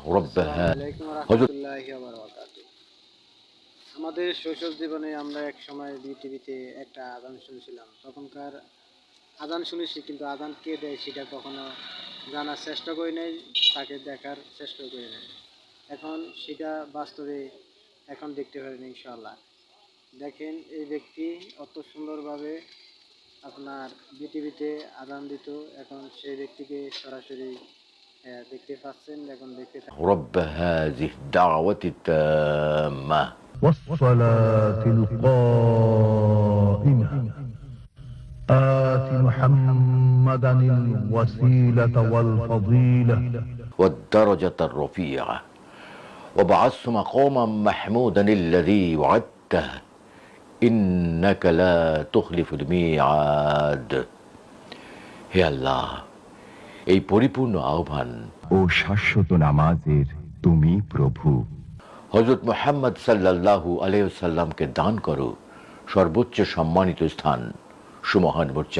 আসসালামু আলাইকুম রহমতুল্লাহি ওয়া বারাকাতুহু। আমাদের শৈশব জীবনে আমরা এক সময় বিটিভিতে একটা আজান শুনছিলাম। তখনকার আজান শুনেছি, কিন্তু আজান কে দেয় সেটা কখনো জানার চেষ্টা করি নাই, তাকে দেখার চেষ্টা করি নাই। এখন সেটা বাস্তবে এখন দেখতে পারেন ইনশাআল্লাহ। দেখেন, এই ব্যক্তি অত সুন্দরভাবে আপনার বিটিভিতে আজান দিত, এখন সেই ব্যক্তিকে সরাসরি দেখতে পাচ্ছেন। এখন দেখতে رب هذه الدعوة التامة والصلاة القائمة آت محمدا الوسيلة والفضيلة والدرجة الرفيعة وبعث مقاما محمودا الذي وعدته إنك لا تخلف الميعاد. হে আল্লাহ, এই পরিপূর্ণ আহ্বান ও শাশ্বত নামাজের তুমি প্রভু। হযরত মুহাম্মদ সাল্লাল্লাহু আলাইহি ওয়াসাল্লামকে দান করো সর্বোচ্চ সম্মানিত স্থান, সুমহান মর্যাদা।